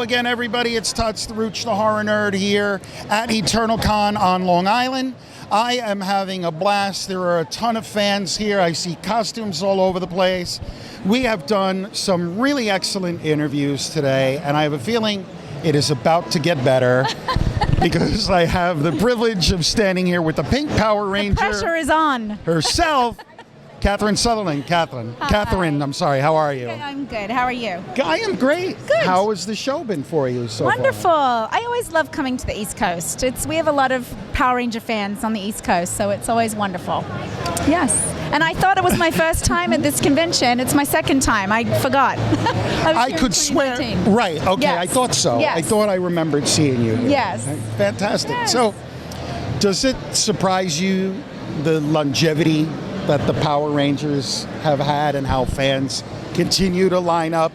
again, everybody. It's Tuts, the Rooch, the Horror Nerd here at EternalCon on Long Island. I am having a blast. There are a ton of fans here. I see costumes all over the place. We have done some really excellent interviews today, and I have a feeling it is about to get better because I have the privilege of standing here with the Pink Power Ranger. The pressure is on. Herself, Katherine Sutherland. Katherine, I'm sorry. How are you? I'm good. How are you? I am great. Good. How has the show been for you so Wonderful. far? I always love coming to the East Coast. We have a lot of Power Ranger fans on the East Coast, so it's always wonderful. Yes. And I thought it was my first time at this convention. It's my second time. I forgot. I could swear. Right. Okay. Yes. I thought so. Yes. I thought I remembered seeing you here. Yes. Fantastic. Yes. So, does it surprise you the longevity that the Power Rangers have had and how fans continue to line up?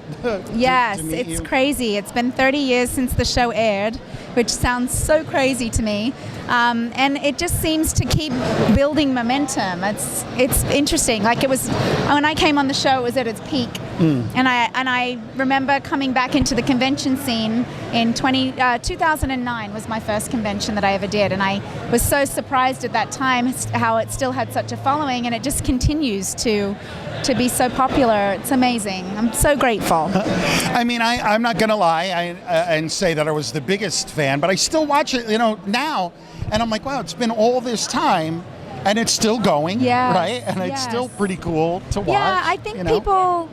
Yes, to meet it's you? crazy. It's been 30 years since the show aired, which sounds so crazy to me. And it just seems to keep building momentum. It's interesting. Like it was when I came on the show, it was at its peak. And I remember coming back into the convention scene in 2009 was my first convention that I ever did, and I was so surprised at that time how it still had such a following, and it just continues to be so popular. It's amazing. I'm so grateful. I mean, I'm not going to lie and say that I was the biggest fan, but I still watch it, now, and I'm like, wow, it's been all this time, and it's still going, right? And it's still pretty cool to watch. Yeah, I think people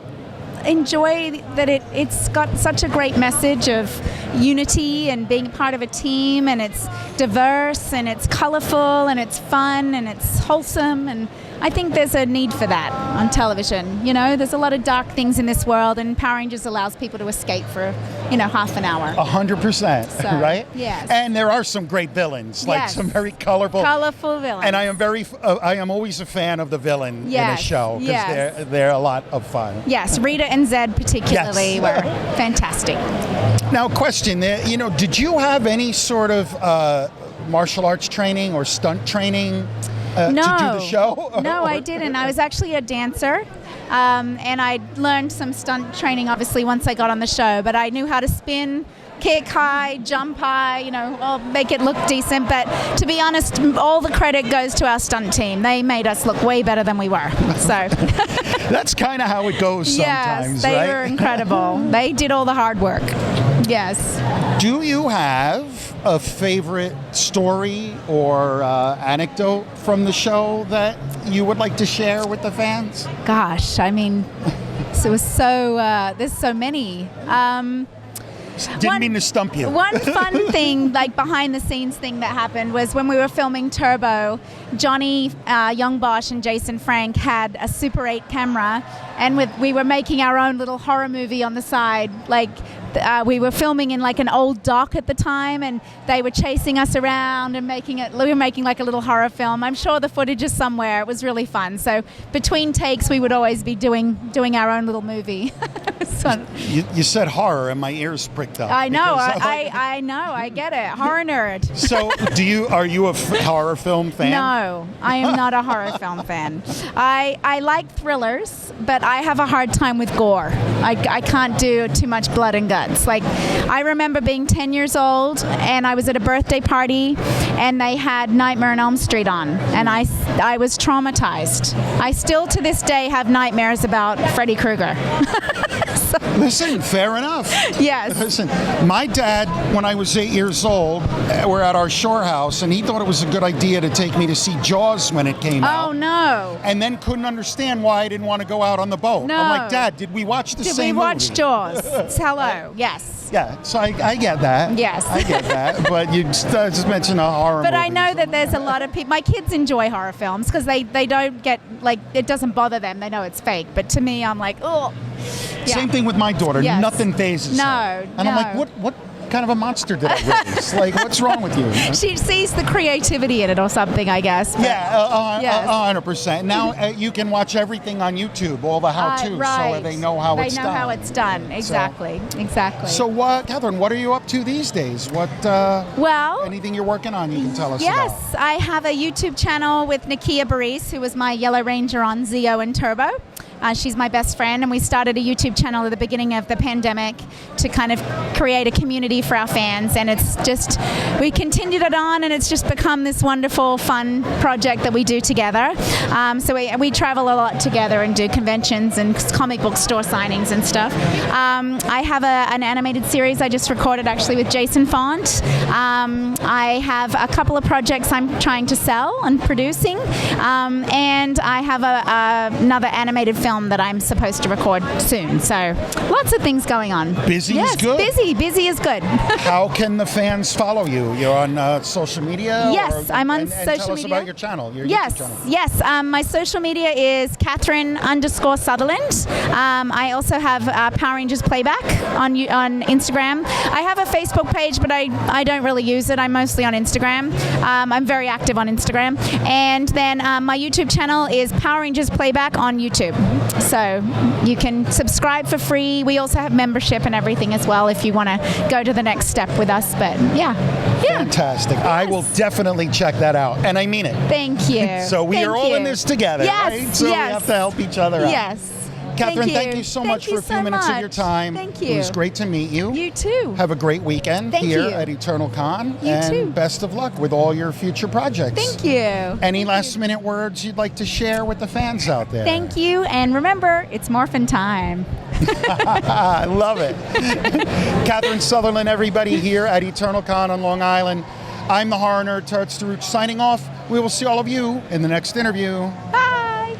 enjoy that it's got such a great message of unity and being part of a team, and it's diverse and it's colorful and it's fun and it's wholesome, and I think there's a need for that on television. There's a lot of dark things in this world, and Power Rangers allows people to escape for half an hour. 100%, right? Yes. And there are some great villains, like some very colorful villains. And I am always a fan of the villain in a show because they're a lot of fun. Yes, Rita and Zed particularly were fantastic. Now, question: did you have any sort of martial arts training or stunt training to do the show? No, I didn't. I was actually a dancer. And I learned some stunt training, obviously, once I got on the show. But I knew how to spin, kick high, jump high, make it look decent. But to be honest, all the credit goes to our stunt team. They made us look way better than we were. So that's kind of how it goes sometimes, yes, they right? were incredible. They did all the hard work. Yes. Do you have a favorite story or anecdote from the show that you would like to share with the fans? Gosh, I mean, it was there's so many. Didn't mean to stump you. One fun thing, like behind the scenes thing that happened was when we were filming Turbo, Johnny Young Bosch and Jason Frank had a Super 8 camera, and we were making our own little horror movie on the side. We were filming in like an old dock at the time, and they were chasing us around and we were making like a little horror film. I'm sure the footage is somewhere. It was really fun. So between takes, we would always be doing our own little movie. You said horror, and my ears pricked up. I know. I know. I get it. Horror nerd. So, are you a horror film fan? No, I am not a horror film fan. I like thrillers, but I have a hard time with gore. I can't do too much blood and guts. Like, I remember being 10 years old, and I was at a birthday party, and they had Nightmare on Elm Street on, and I was traumatized. I still, to this day, have nightmares about Freddy Krueger. Listen, fair enough. Yes. Listen, my dad, when I was 8 years old, we're at our shore house, and he thought it was a good idea to take me to see Jaws when it came out. Oh, no. And then couldn't understand why I didn't want to go out on the boat. No. I'm like, Dad, did we watch the same movie? Did we watch Jaws? Hello. Yes. Yeah, so I get that. Yes. I get that, but you just mentioned a horror movie. But I know that there's a lot of people, my kids enjoy horror films because they don't get, like, it doesn't bother them. They know it's fake. But to me, I'm like, oh. Yeah. Same thing with my daughter. Yes. Nothing phases her. No. And I'm like, what kind of a monster did I raise? Like, what's wrong with you? She sees the creativity in it or something, I guess. But, yes. 100%. Now you can watch everything on YouTube, all the how-tos, right. so they know how it's done. They know how it's done. Exactly. Exactly. So, Katherine, what are you up to these days? Anything you're working on you can tell us about? Yes, I have a YouTube channel with Nakia Baris, who was my Yellow Ranger on Zeo and Turbo. She's my best friend, and we started a YouTube channel at the beginning of the pandemic to kind of create a community for our fans. And it's just, we continued it on, and it's just become this wonderful, fun project that we do together. So we travel a lot together and do conventions and comic book store signings and stuff. I have an animated series I just recorded actually with Jason Font. I have a couple of projects I'm trying to sell and producing, and I have another animated film that I'm supposed to record soon. So lots of things going on. Busy is good? Busy is good. How can the fans follow you? You're on social media? Yes, I'm on social media. Tell us about your channel, your YouTube channel. Yes. My social media is Katherine_Sutherland. I also have Power Rangers Playback on Instagram. I have a Facebook page, but I don't really use it. I'm mostly on Instagram. I'm very active on Instagram. And then my YouTube channel is Power Rangers Playback on YouTube. So you can subscribe for free. We also have membership and everything as well if you want to go to the next step with us. But yeah. Fantastic. Yes. I will definitely check that out. And I mean it. Thank you. So we are all in this together, right? So we have to help each other out. Yes. Katherine, thank you so much for a few minutes of your time. Thank you. It was great to meet you. You too. Have a great weekend here at Eternal Con. You too. And best of luck with all your future projects. Thank you. Any last minute words you'd like to share with the fans out there? Thank you. And remember, it's Morphin time. I love it. Katherine Sutherland, everybody here at Eternal Con on Long Island. I'm the horror nerd, Terrence DeRuch, signing off. We will see all of you in the next interview. Bye.